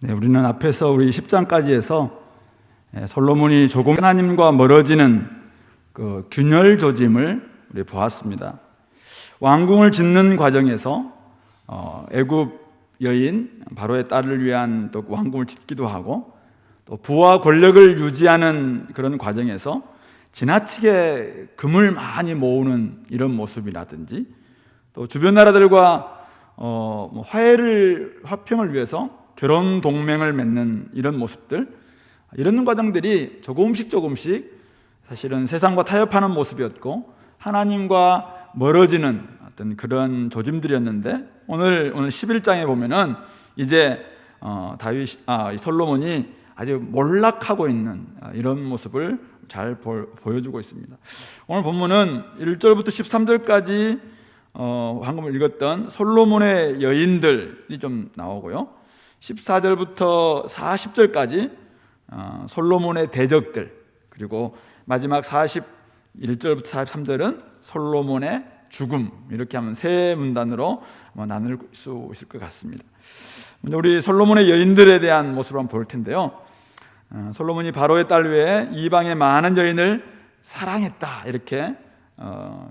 네, 우리는 앞에서 우리 10장까지 해서 솔로몬이 조금 하나님과 멀어지는 그 균열 조짐을 우리 보았습니다. 왕궁을 짓는 과정에서 애굽 여인 바로의 딸을 위한 또 왕궁을 짓기도 하고, 또 부와 권력을 유지하는 그런 과정에서 지나치게 금을 많이 모으는 이런 모습이라든지, 또 주변 나라들과 화평을 위해서 결혼 동맹을 맺는 이런 모습들, 이런 과정들이 조금씩 사실은 세상과 타협하는 모습이었고 하나님과 멀어지는 어떤 그런 조짐들이었는데, 오늘 11장에 보면은 이제 솔로몬이 아주 몰락하고 있는 이런 모습을 잘 보여주고 있습니다. 오늘 본문은 1절부터 13절까지 방금 읽었던 솔로몬의 여인들이 좀 나오고요, 14절부터 40절까지 솔로몬의 대적들, 그리고 마지막 41절부터 43절은 솔로몬의 죽음, 이렇게 하면 세 문단으로 나눌 수 있을 것 같습니다. 우리 솔로몬의 여인들에 대한 모습을 한번 볼 텐데요, 솔로몬이 바로의 딸 외에 이방의 많은 여인을 사랑했다, 이렇게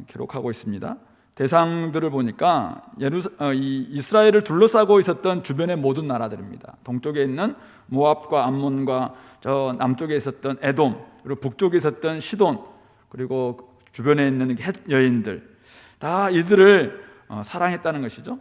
기록하고 있습니다. 대상들을 보니까 이스라엘을 둘러싸고 있었던 주변의 모든 나라들입니다. 동쪽에 있는 모압과 암몬과 저 남쪽에 있었던 에돔, 그리고 북쪽에 있었던 시돈, 그리고 주변에 있는 헷 여인들, 다 이들을 사랑했다는 것이죠.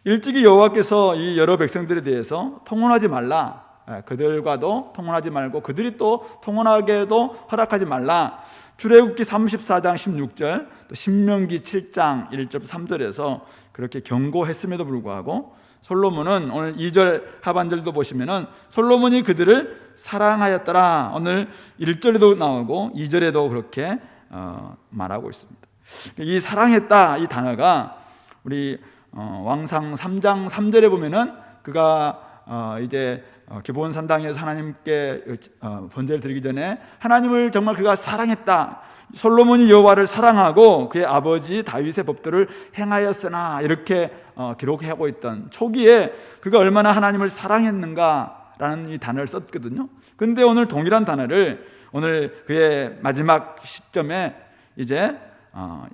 일찍이 여호와께서 이 여러 백성들에 대해서 통혼하지 말라, 그들과도 통혼하지 말고 그들이 또 통혼하게도 허락하지 말라, 출애굽기 34장 16절, 또 신명기 7장 1절 3절에서 그렇게 경고했음에도 불구하고 솔로몬은 오늘 2절 하반절도 보시면은 솔로몬이 그들을 사랑하였더라, 오늘 1절에도 나오고 2절에도 그렇게 말하고 있습니다. 이 사랑했다, 이 단어가 우리 왕상 3장 3절에 보면은 그가 이제 기브온 산당에서 하나님께 번제를 드리기 전에 하나님을 정말 그가 사랑했다, 솔로몬이 여호와를 사랑하고 그의 아버지 다윗의 법도를 행하였으나, 이렇게 기록하고 있던 초기에 그가 얼마나 하나님을 사랑했는가라는 이 단어를 썼거든요. 그런데 오늘 동일한 단어를 오늘 그의 마지막 시점에 이제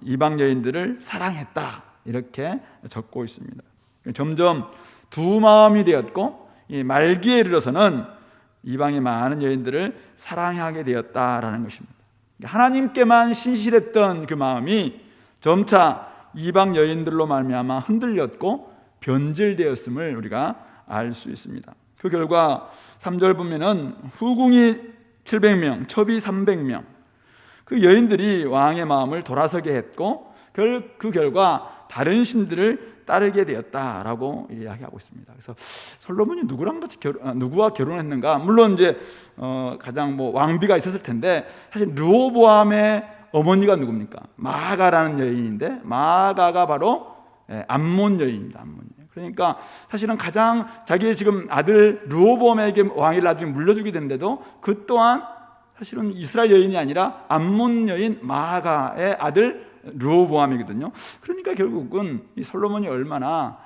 이방 여인들을 사랑했다, 이렇게 적고 있습니다. 점점 두 마음이 되었고, 이 말기에 이르러서는 이방의 많은 여인들을 사랑하게 되었다라는 것입니다. 하나님께만 신실했던 그 마음이 점차 이방 여인들로 말미암아 흔들렸고 변질되었음을 우리가 알 수 있습니다. 그 결과 3절 보면은 후궁이 700명, 첩이 300명, 그 여인들이 왕의 마음을 돌아서게 했고 그 결과 다른 신들을 따르게 되었다라고 이야기하고 있습니다. 그래서 솔로몬이 누구와 결혼했는가? 물론 이제 가장 왕비가 있었을 텐데, 사실 르호보암의 어머니가 누굽니까? 마아가라는 여인인데, 마아가가 바로 암몬 여인입니다. 암몬 여인. 그러니까 사실은 가장 자기의 지금 아들 르호보암에게 왕위를 나중에 물려주게 되는데도 그 또한 사실은 이스라엘 여인이 아니라 암몬 여인 마아가의 아들 르호보암이거든요. 그러니까 결국은 이 솔로몬이 얼마나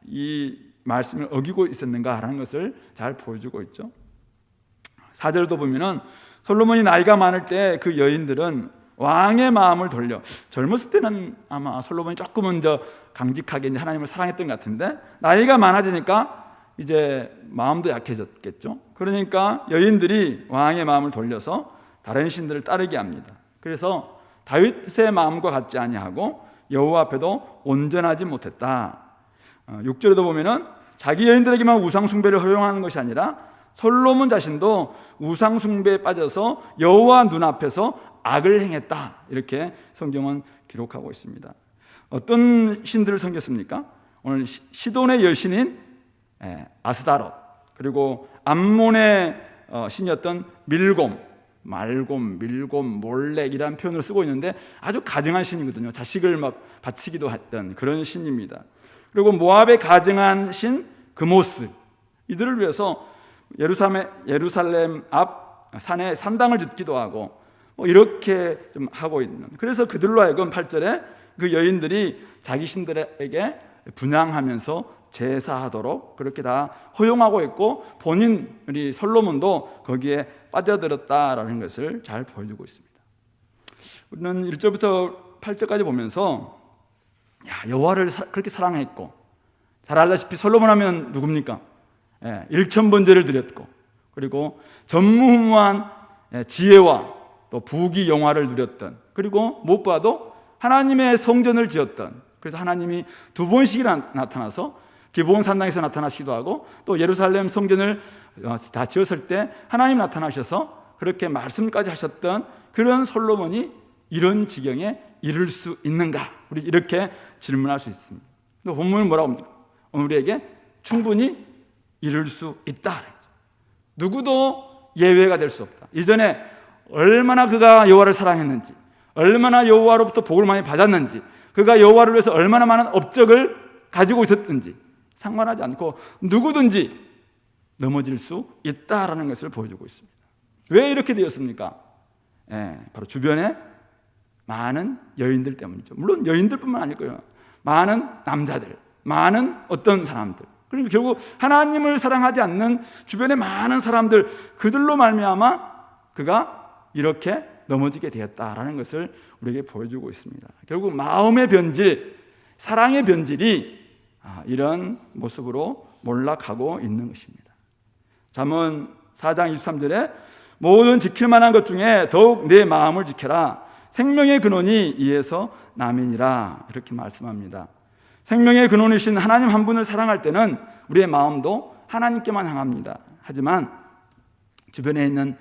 이 말씀을 어기고 있었는가라는 것을 잘 보여주고 있죠. 4절도 보면은 솔로몬이 나이가 많을 때 그 여인들은 왕의 마음을 돌려, 젊었을 때는 아마 솔로몬이 조금은 더 강직하게 하나님을 사랑했던 것 같은데, 나이가 많아지니까 이제 마음도 약해졌겠죠. 그러니까 여인들이 왕의 마음을 돌려서 다른 신들을 따르게 합니다. 그래서 다윗의 마음과 같지 아니하고 여호와 앞에도 온전하지 못했다. 6절에도 보면은 자기 여인들에게만 우상 숭배를 허용하는 것이 아니라 솔로몬 자신도 우상 숭배에 빠져서 여호와 눈앞에서 악을 행했다, 이렇게 성경은 기록하고 있습니다. 어떤 신들을 섬겼습니까? 오늘 시돈의 여신인 아스다롯, 그리고 암몬의 신이었던 밀곰, 몰렉이라는 표현을 쓰고 있는데 아주 가증한 신이거든요. 자식을 막 바치기도 했던 그런 신입니다. 그리고 모압의 가증한 신 그모스, 이들을 위해서 예루살렘 앞 산에 산당을 짓기도 하고 이렇게 좀 하고 있는, 그래서 그들로 하여금 8절에 그 여인들이 자기 신들에게 분향하면서 제사하도록 그렇게 다 허용하고 있고 본인 우리 솔로몬도 거기에 빠져들었다라는 것을 잘 보여주고 있습니다. 우리는 1절부터 8절까지 보면서 여호와를 그렇게 사랑했고, 잘 알다시피 솔로몬 하면 누굽니까? 일천번제를 드렸고, 그리고 전무후무한 지혜와 또 부귀 영화를 누렸던, 그리고 무엇보다도 하나님의 성전을 지었던, 그래서 하나님이 두 번씩이나 나타나서 기브온 산당에서 나타나시기도 하고 또 예루살렘 성전을 다 지었을 때 하나님 나타나셔서 그렇게 말씀까지 하셨던 그런 솔로몬이 이런 지경에 이를 수 있는가? 우리 이렇게 질문할 수 있습니다. 본문은 뭐라고 합니까? 우리에게 충분히 이룰 수 있다. 누구도 예외가 될 수 없다. 이전에 얼마나 그가 여호와를 사랑했는지, 얼마나 여호와로부터 복을 많이 받았는지, 그가 여호와를 위해서 얼마나 많은 업적을 가지고 있었든지 상관하지 않고 누구든지 넘어질 수 있다라는 것을 보여주고 있습니다. 왜 이렇게 되었습니까? 바로 주변에 많은 여인들 때문이죠. 물론 여인들뿐만 아닐 거예요. 많은 남자들, 많은 어떤 사람들, 그리고 결국 하나님을 사랑하지 않는 주변의 많은 사람들, 그들로 말미암아 그가 이렇게 넘어지게 되었다라는 것을 우리에게 보여주고 있습니다. 결국 마음의 변질, 사랑의 변질이 이런 모습으로 몰락하고 있는 것입니다. 잠언 4장 23절에 모든 지킬 만한 것 중에 더욱 내 마음을 지켜라. 생명의 근원이 이에서 남이니라. 이렇게 말씀합니다. 생명의 근원이신 하나님 한 분을 사랑할 때는 우리의 마음도 하나님께만 향합니다. 하지만 주변에 있는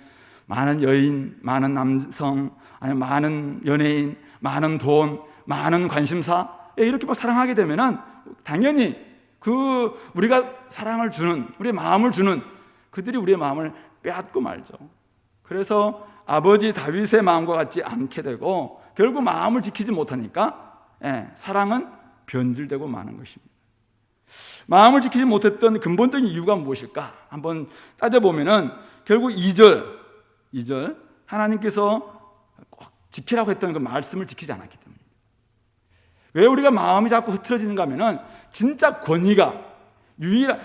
많은 여인, 많은 남성, 아니면 많은 연예인, 많은 돈, 많은 관심사 이렇게 사랑하게 되면은 당연히 우리가 사랑을 주는, 우리의 마음을 주는 그들이 우리의 마음을 빼앗고 말죠. 그래서 아버지 다윗의 마음과 같지 않게 되고 결국 마음을 지키지 못하니까 사랑은 변질되고 마는 것입니다. 마음을 지키지 못했던 근본적인 이유가 무엇일까? 한번 따져보면은 결국 2절 하나님께서 꼭 지키라고 했던 그 말씀을 지키지 않았기 때문입니다. 왜 우리가 마음이 자꾸 흐트러지는가 하면은 진짜 권위가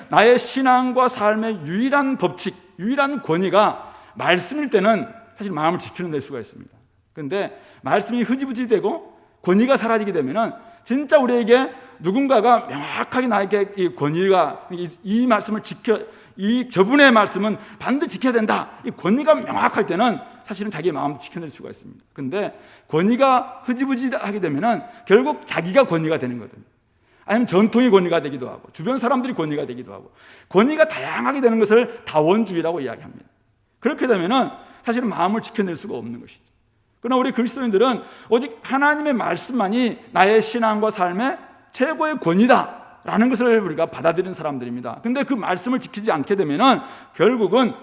나의 신앙과 삶의 유일한 법칙, 유일한 권위가 말씀일 때는 사실 마음을 지키는 수가 있습니다. 그런데 말씀이 흐지부지되고 권위가 사라지게 되면은 진짜 우리에게 누군가가 명확하게 나에게 이 권위가 이 말씀을 저분의 말씀은 반드시 지켜야 된다. 이 권위가 명확할 때는 사실은 자기의 마음도 지켜낼 수가 있습니다. 그런데 권위가 흐지부지하게 되면은 결국 자기가 권위가 되는 거거든요. 아니면 전통이 권위가 되기도 하고 주변 사람들이 권위가 되기도 하고 권위가 다양하게 되는 것을 다원주의라고 이야기합니다. 그렇게 되면은 사실은 마음을 지켜낼 수가 없는 것이죠. 그러나 우리 그리스도인들은 오직 하나님의 말씀만이 나의 신앙과 삶의 최고의 권위다라는 것을 우리가 받아들이는 사람들입니다. 근데 그 말씀을 지키지 않게 되면은 결국은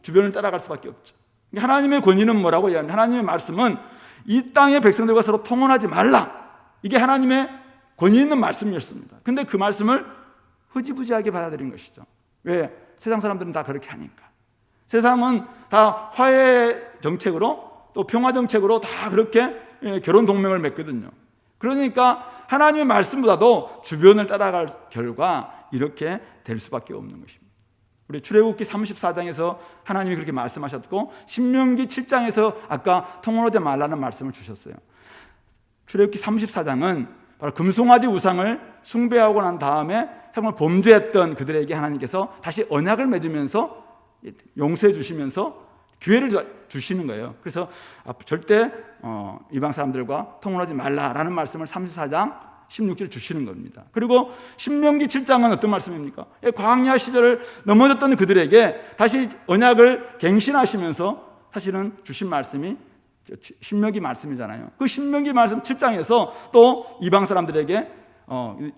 주변을 따라갈 수밖에 없죠. 하나님의 권위는 뭐라고 이야기합니까? 하나님의 말씀은 이 땅의 백성들과 서로 통혼하지 말라. 이게 하나님의 권위 있는 말씀이었습니다. 근데 그 말씀을 흐지부지하게 받아들인 것이죠. 왜? 세상 사람들은 다 그렇게 하니까. 세상은 다 화해 정책으로 또 평화 정책으로 다 그렇게 결혼 동맹을 맺거든요. 그러니까 하나님의 말씀보다도 주변을 따라갈 결과 이렇게 될 수밖에 없는 것입니다. 우리 출애굽기 34장에서 하나님이 그렇게 말씀하셨고 신명기 7장에서 아까 통혼하지 말라는 말씀을 주셨어요. 출애굽기 34장은 바로 금송아지 우상을 숭배하고 난 다음에 정말 범죄했던 그들에게 하나님께서 다시 언약을 맺으면서 용서해 주시면서 기회를 주시는 거예요. 그래서 절대 이방 사람들과 통혼하지 말라라는 말씀을 34장 16절 주시는 겁니다. 그리고 신명기 7장은 어떤 말씀입니까? 광야 시절을 넘어졌던 그들에게 다시 언약을 갱신하시면서 사실은 주신 말씀이 신명기 말씀이잖아요. 그 신명기 말씀 7장에서 또 이방 사람들에게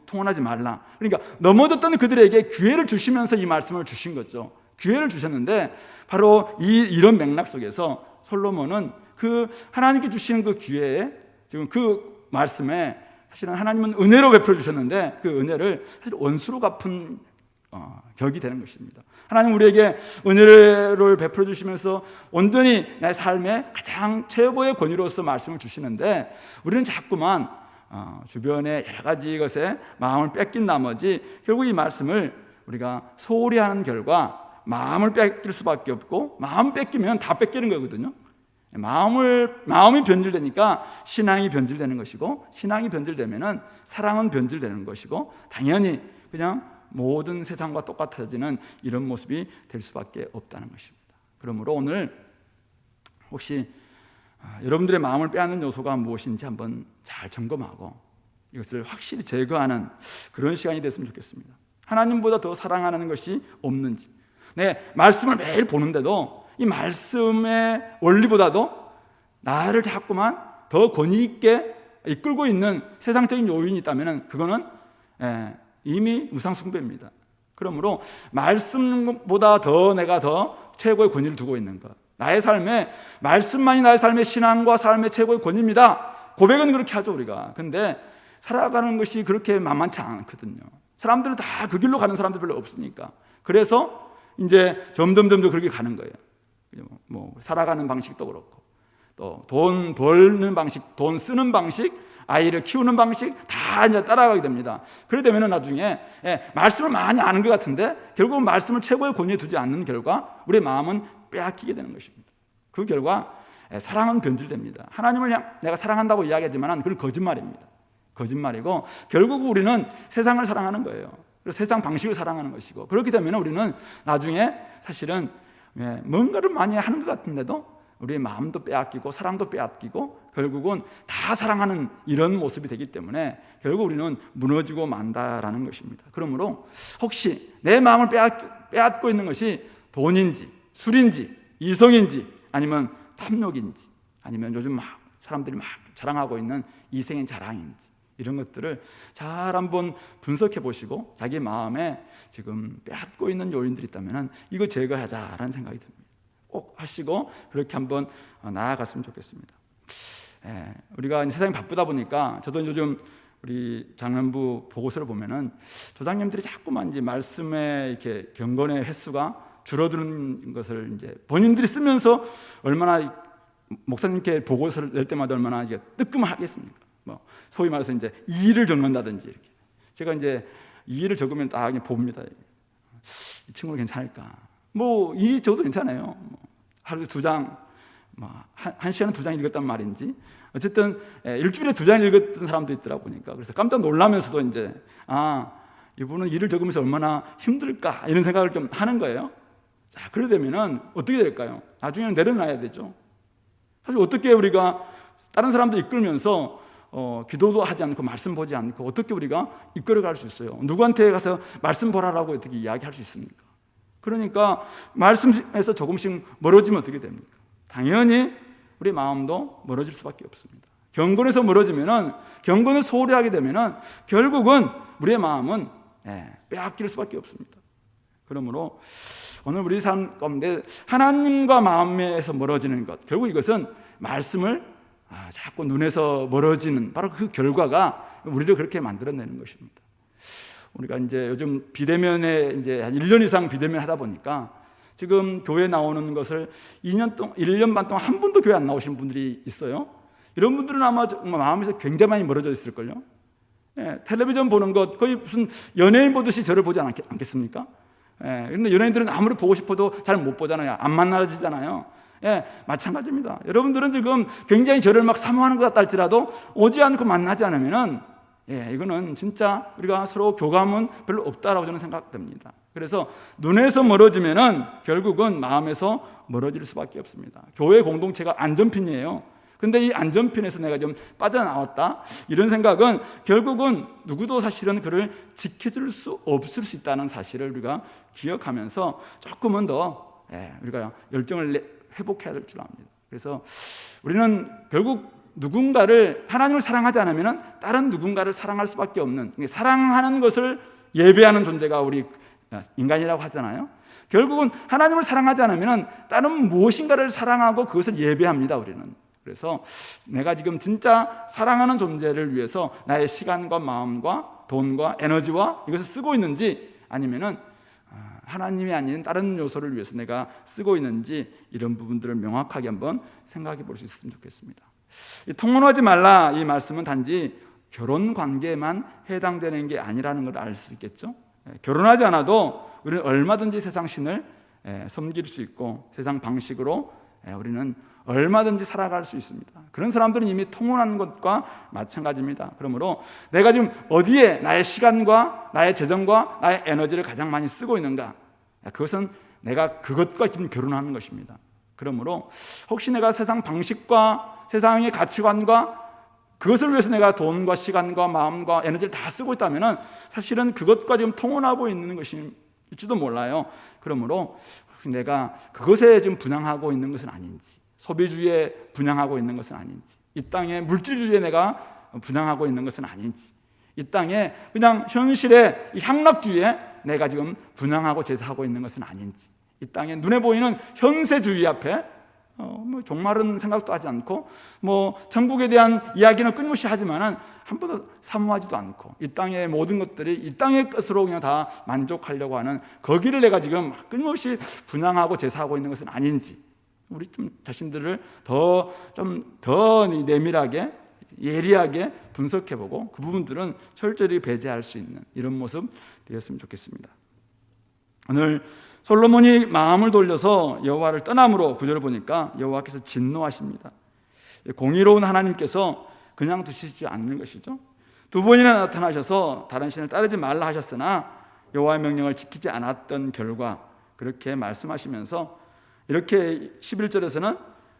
통혼하지 말라. 그러니까 넘어졌던 그들에게 기회를 주시면서 이 말씀을 주신 거죠. 기회를 주셨는데 바로 이런 맥락 속에서 솔로몬은 그 하나님께 주시는 그 기회에 지금 그 말씀에 사실은 하나님은 은혜로 베풀어 주셨는데 그 은혜를 사실 원수로 갚은 격이 되는 것입니다. 하나님 우리에게 은혜를 베풀어 주시면서 온전히 내 삶의 가장 최고의 권위로서 말씀을 주시는데 우리는 자꾸만 주변의 여러 가지 것에 마음을 뺏긴 나머지 결국 이 말씀을 우리가 소홀히 하는 결과 마음을 뺏길 수밖에 없고, 마음 뺏기면 다 뺏기는 거거든요. 마음이 변질되니까 신앙이 변질되는 것이고, 신앙이 변질되면은 사랑은 변질되는 것이고, 당연히 그냥 모든 세상과 똑같아지는 이런 모습이 될 수밖에 없다는 것입니다. 그러므로 오늘 혹시 여러분들의 마음을 빼앗는 요소가 무엇인지 한번 잘 점검하고 이것을 확실히 제거하는 그런 시간이 됐으면 좋겠습니다. 하나님보다 더 사랑하는 것이 없는지, 말씀을 매일 보는데도 이 말씀의 원리보다도 나를 자꾸만 더 권위 있게 이끌고 있는 세상적인 요인이 있다면 그거는 이미 우상숭배입니다. 그러므로 말씀보다 더 내가 더 최고의 권위를 두고 있는 것, 나의 삶에 말씀만이 나의 삶의 신앙과 삶의 최고의 권위입니다. 고백은 그렇게 하죠 우리가. 근데 살아가는 것이 그렇게 만만치 않거든요. 사람들은 다 그 길로 가는 사람들 별로 없으니까. 그래서 이제 점점 그렇게 가는 거예요. 뭐 살아가는 방식도 그렇고, 또 돈 벌는 방식, 돈 쓰는 방식, 아이를 키우는 방식 다 이제 따라가게 됩니다. 그래 되면 나중에 말씀을 많이 아는 것 같은데 결국은 말씀을 최고의 권위에 두지 않는 결과 우리의 마음은 빼앗기게 되는 것입니다. 그 결과 사랑은 변질됩니다. 하나님을 내가 사랑한다고 이야기하지만 그건 거짓말입니다. 거짓말이고 결국 우리는 세상을 사랑하는 거예요. 그래서 세상 방식을 사랑하는 것이고, 그렇게 되면 우리는 나중에 사실은 뭔가를 많이 하는 것 같은데도 우리의 마음도 빼앗기고 사랑도 빼앗기고 결국은 다 사랑하는 이런 모습이 되기 때문에 결국 우리는 무너지고 만다라는 것입니다. 그러므로 혹시 내 마음을 빼앗고 있는 것이 돈인지 술인지 이성인지 아니면 탐욕인지 아니면 요즘 막 사람들이 막 자랑하고 있는 이생의 자랑인지 이런 것들을 잘 한번 분석해 보시고 자기 마음에 지금 빼앗고 있는 요인들이 있다면 이거 제거하자라는 생각이 듭니다. 꼭 하시고 그렇게 한번 나아갔으면 좋겠습니다. 우리가 세상이 바쁘다 보니까 저도 요즘 우리 장년부 보고서를 보면은 조장님들이 자꾸만 이제 말씀에 이렇게 경건의 횟수가 줄어드는 것을 이제 본인들이 쓰면서 얼마나 목사님께 보고서를 낼 때마다 얼마나 이게 뜨끔하겠습니까? 뭐 소위 말해서 이제 이의를 적는다든지 이렇게 제가 이제 이의를 적으면 딱 그냥 봅니다. 이 친구는 괜찮을까? 뭐 이의 적어도 괜찮아요. 뭐 하루에 2장, 한 시간에 2장 읽었단 말인지 어쨌든 일주일에 2장 읽었던 사람도 있더라 보니까 그래서 깜짝 놀라면서도 이제 이분은 일을 적으면서 얼마나 힘들까 이런 생각을 좀 하는 거예요. 자, 그래 되면은 어떻게 될까요? 나중에는 내려놔야 되죠. 사실 어떻게 우리가 다른 사람도 이끌면서 기도도 하지 않고 말씀 보지 않고 어떻게 우리가 이끌어갈 수 있어요? 누구한테 가서 말씀 보라라고 어떻게 이야기할 수 있습니까? 그러니까 말씀에서 조금씩 멀어지면 어떻게 됩니까? 당연히 우리 마음도 멀어질 수밖에 없습니다. 경건에서 멀어지면은, 경건을 소홀히 하게 되면은 결국은 우리의 마음은 빼앗길 수밖에 없습니다. 그러므로 오늘 우리 삶 가운데 하나님과 마음에서 멀어지는 것, 결국 이것은 말씀을 자꾸 눈에서 멀어지는 바로 그 결과가 우리를 그렇게 만들어내는 것입니다. 우리가 이제 요즘 비대면에 이제 한 1년 이상 비대면 하다 보니까 지금 교회 나오는 것을 1년 반 동안 한 번도 교회 안 나오신 분들이 있어요. 이런 분들은 아마 마음에서 굉장히 많이 멀어져 있을걸요. 텔레비전 보는 것 거의 무슨 연예인 보듯이 저를 보지 않겠습니까? 근데 연예인들은 아무리 보고 싶어도 잘 못 보잖아요. 안 만나지잖아요. 마찬가지입니다. 여러분들은 지금 굉장히 저를 막 사모하는 것 같다 할지라도 오지 않고 만나지 않으면은 이거는 진짜 우리가 서로 교감은 별로 없다라고 저는 생각됩니다. 그래서 눈에서 멀어지면은 결국은 마음에서 멀어질 수밖에 없습니다. 교회 공동체가 안전핀이에요. 근데 이 안전핀에서 내가 좀 빠져나왔다 이런 생각은 결국은 누구도 사실은 그를 지켜줄 수 없을 수 있다는 사실을 우리가 기억하면서 조금은 더 우리가 열정을 회복해야 될 줄 압니다. 그래서 우리는 결국 누군가를 하나님을 사랑하지 않으면 다른 누군가를 사랑할 수밖에 없는, 사랑하는 것을 예배하는 존재가 우리 인간이라고 하잖아요. 결국은 하나님을 사랑하지 않으면 다른 무엇인가를 사랑하고 그것을 예배합니다. 우리는. 그래서 내가 지금 진짜 사랑하는 존재를 위해서 나의 시간과 마음과 돈과 에너지와 이것을 쓰고 있는지 아니면은 하나님이 아닌 다른 요소를 위해서 내가 쓰고 있는지 이런 부분들을 명확하게 한번 생각해 볼 수 있으면 좋겠습니다. 통혼하지 말라 이 말씀은 단지 결혼 관계에만 해당되는 게 아니라는 걸 알 수 있겠죠. 결혼하지 않아도 우리는 얼마든지 세상 신을 섬길 수 있고 세상 방식으로 우리는 얼마든지 살아갈 수 있습니다. 그런 사람들은 이미 통혼한 것과 마찬가지입니다. 그러므로 내가 지금 어디에 나의 시간과 나의 재정과 나의 에너지를 가장 많이 쓰고 있는가? 그것은 내가 그것과 지금 결혼하는 것입니다. 그러므로 혹시 내가 세상 방식과 세상의 가치관과 그것을 위해서 내가 돈과 시간과 마음과 에너지를 다 쓰고 있다면 사실은 그것과 지금 통혼하고 있는 것일지도 몰라요. 그러므로 내가 그것에 지금 분양하고 있는 것은 아닌지, 소비주의에 분양하고 있는 것은 아닌지, 이 땅에 물질주의에 내가 분양하고 있는 것은 아닌지, 이 땅에 그냥 현실의 향락주의에 내가 지금 분양하고 제사하고 있는 것은 아닌지, 이 땅에 눈에 보이는 현세주의 앞에 종말은 생각도 하지 않고 천국에 대한 이야기는 끊임없이 하지만은 한 번도 사모하지도 않고 이 땅의 모든 것들이 이 땅의 것으로 그냥 다 만족하려고 하는 거기를 내가 지금 끊임없이 분양하고 제사하고 있는 것은 아닌지, 우리 좀 자신들을 더 내밀하게 예리하게 분석해보고 그 부분들은 철저히 배제할 수 있는 이런 모습 되었으면 좋겠습니다. 오늘 솔로몬이 마음을 돌려서 여호와를 떠남으로 구절을 보니까 여호와께서 진노하십니다. 공의로운 하나님께서 그냥 두시지 않는 것이죠. 두 번이나 나타나셔서 다른 신을 따르지 말라 하셨으나 여호와의 명령을 지키지 않았던 결과 그렇게 말씀하시면서 이렇게 11절에서는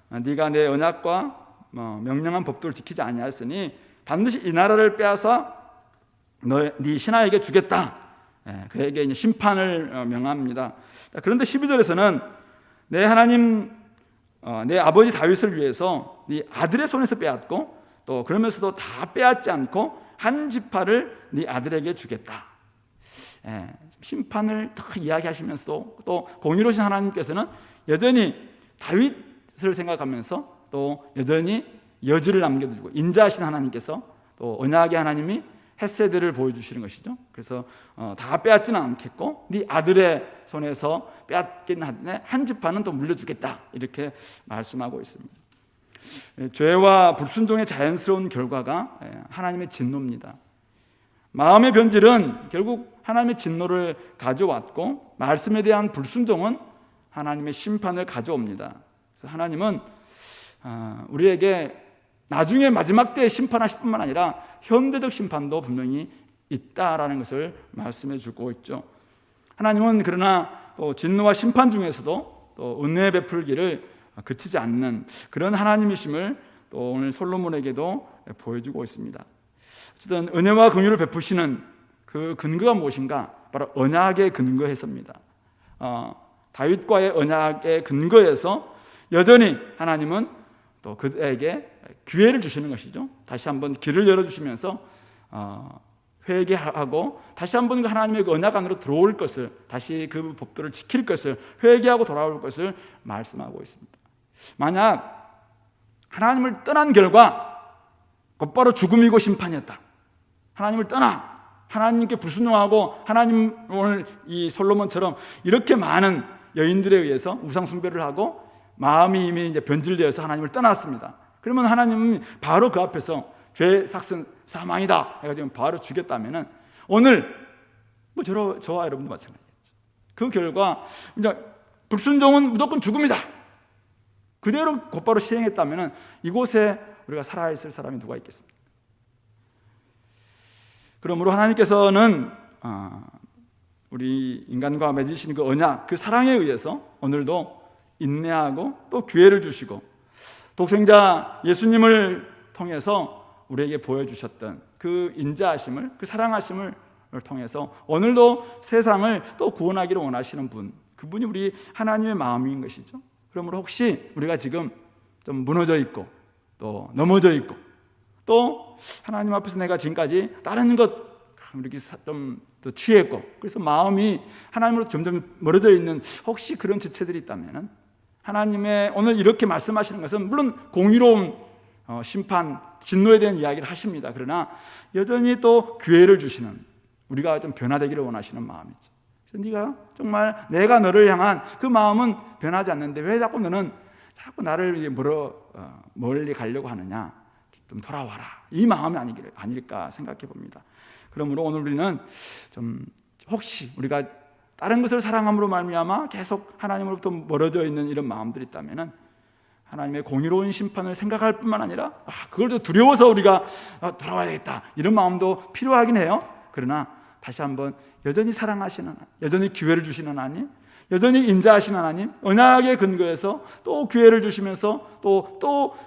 네가 내 언약과 명령한 법도를 지키지 아니하였으니 반드시 이 나라를 빼앗아 네 신하에게 주겠다. 그에게 이제 심판을 명합니다. 그런데 12절에서는 내 하나님 내 아버지 다윗을 위해서 네 아들의 손에서 빼앗고 또 그러면서도 다 빼앗지 않고 한 지파를 네 아들에게 주겠다. 심판을 더 이야기하시면서도 또 공의로우신 하나님께서는 여전히 다윗을 생각하면서 또 여전히 여지를 남겨두고 인자하신 하나님께서 또 언약의 하나님이 헤세드를 보여주시는 것이죠. 그래서 다 빼앗지는 않겠고 네 아들의 손에서 빼앗기는 한데 한 지파는 또 물려주겠다 이렇게 말씀하고 있습니다. 죄와 불순종의 자연스러운 결과가 하나님의 진노입니다. 마음의 변질은 결국 하나님의 진노를 가져왔고 말씀에 대한 불순종은 하나님의 심판을 가져옵니다. 그래서 하나님은 우리에게 나중에 마지막 때에 심판하실 뿐만 아니라 현대적 심판도 분명히 있다라는 것을 말씀해 주고 있죠. 하나님은 그러나 진노와 심판 중에서도 또 은혜 베풀기를 그치지 않는 그런 하나님이심을 또 오늘 솔로몬에게도 보여주고 있습니다. 어쨌든 은혜와 긍휼을 베푸시는 그 근거가 무엇인가? 바로 언약의 근거에서입니다. 다윗과의 언약의 근거에서 여전히 하나님은 또 그에게 기회를 주시는 것이죠. 다시 한번 길을 열어주시면서 회개하고 다시 한번 하나님의 언약 안으로 들어올 것을, 다시 그 법도를 지킬 것을, 회개하고 돌아올 것을 말씀하고 있습니다. 만약 하나님을 떠난 결과 곧바로 죽음이고 심판이었다. 하나님을 떠나 하나님께 불순종하고 하나님 오늘 이 솔로몬처럼 이렇게 많은 여인들에 의해서 우상 숭배를 하고 마음이 이미 이제 변질되어서 하나님을 떠났습니다. 그러면 하나님은 바로 그 앞에서 죄 삭슨 사망이다 해가지고 바로 죽였다면은 오늘 저와 여러분도 마찬가지겠죠. 그 결과 이제 불순종은 무조건 죽음이다. 그대로 곧바로 시행했다면은 이곳에 우리가 살아있을 사람이 누가 있겠습니까? 그러므로 하나님께서는 우리 인간과 맺으신 그 언약, 그 사랑에 의해서 오늘도 인내하고 또 기회를 주시고 독생자 예수님을 통해서 우리에게 보여주셨던 그 인자하심을, 그 사랑하심을 통해서 오늘도 세상을 또 구원하기를 원하시는 분, 그분이 우리 하나님의 마음인 것이죠. 그러므로 혹시 우리가 지금 좀 무너져 있고 또 넘어져 있고 또 하나님 앞에서 내가 지금까지 다른 것 이렇게 좀 더 취했고 그래서 마음이 하나님으로 점점 멀어져 있는 혹시 그런 지체들이 있다면 하나님의 오늘 이렇게 말씀하시는 것은 물론 공의로운 심판, 진노에 대한 이야기를 하십니다. 그러나 여전히 또 기회를 주시는, 우리가 좀 변화되기를 원하시는 마음이죠. 그래서 네가 정말 내가 너를 향한 그 마음은 변하지 않는데 왜 자꾸 너는 자꾸 나를 멀리 가려고 하느냐, 좀 돌아와라, 이 마음이 아닐까 생각해 봅니다. 그러므로 오늘 우리는 좀 혹시 우리가 다른 것을 사랑함으로 말미암아 계속 하나님으로부터 멀어져 있는 이런 마음들이 있다면은 하나님의 공의로운 심판을 생각할 뿐만 아니라 그걸 더 두려워서 우리가 돌아와야겠다 이런 마음도 필요하긴 해요. 그러나 다시 한번 여전히 사랑하시는 하나님, 여전히 기회를 주시는 하나님, 여전히 인자하신 하나님, 언약의 근거에서 또 기회를 주시면서 또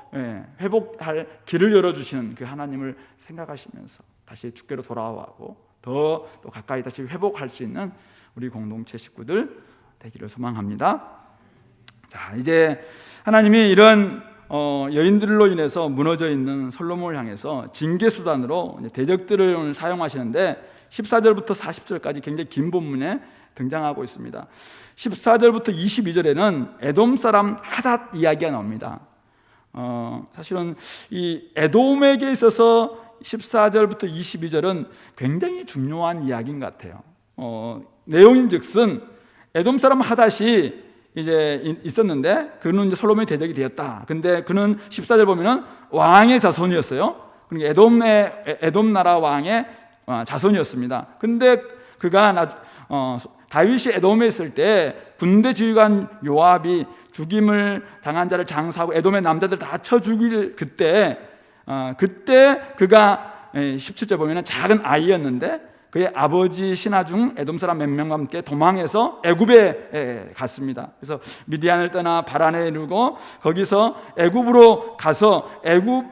회복할 길을 열어주시는 그 하나님을 생각하시면서 다시 주께로 돌아와고 더 가까이 다시 회복할 수 있는 우리 공동체 식구들 되기를 소망합니다. 자, 이제 하나님이 이런 여인들로 인해서 무너져 있는 솔로몬을 향해서 징계 수단으로 대적들을 오늘 사용하시는데 14절부터 40절까지 굉장히 긴 본문에 등장하고 있습니다. 14절부터 22절에는 에돔 사람 하닷 이야기가 나옵니다. 사실은 이 에돔에게 있어서 14절부터 22절은 굉장히 중요한 이야기인 것 같아요. 내용인즉슨 에돔 사람 하닷이 이제 있었는데 그는 이제 솔로몬의 대적이 되었다. 근데 그는 14절 보면은 왕의 자손이었어요. 그러니까 에돔 나라 왕의 자손이었습니다. 근데 그가 다윗이 에돔에 있을 때 군대 지휘관 요압이 죽임을 당한 자를 장사하고 에돔의 남자들 다 쳐 죽일 그때 그가 17절 보면은 작은 아이였는데 그의 아버지 신하 중 에돔 사람 몇 명과 함께 도망해서 애굽에 갔습니다. 그래서 미디안을 떠나 바란에 이르고 거기서 애굽으로 가서 애굽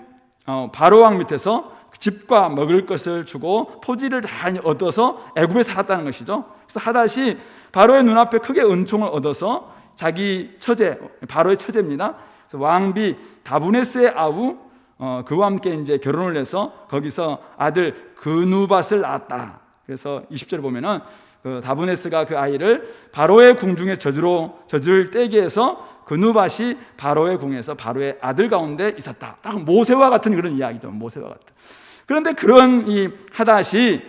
바로 왕 밑에서 집과 먹을 것을 주고 토지를 다 얻어서 애굽에 살았다는 것이죠. 그래서 하닷이 바로의 눈앞에 크게 은총을 얻어서 자기 처제, 바로의 처제입니다. 그래서 왕비 다브네스의 아우 그와 함께 이제 결혼을 해서 거기서 아들 그누밧을 낳았다. 그래서 20절에 보면은 그 다브네스가 그 아이를 바로의 궁중에 젖을 떼게 해서 그누밧이 바로의 궁에서 바로의 아들 가운데 있었다. 딱 모세와 같은 그런 이야기죠. 모세와 같은. 그런데 그런 이 하닷이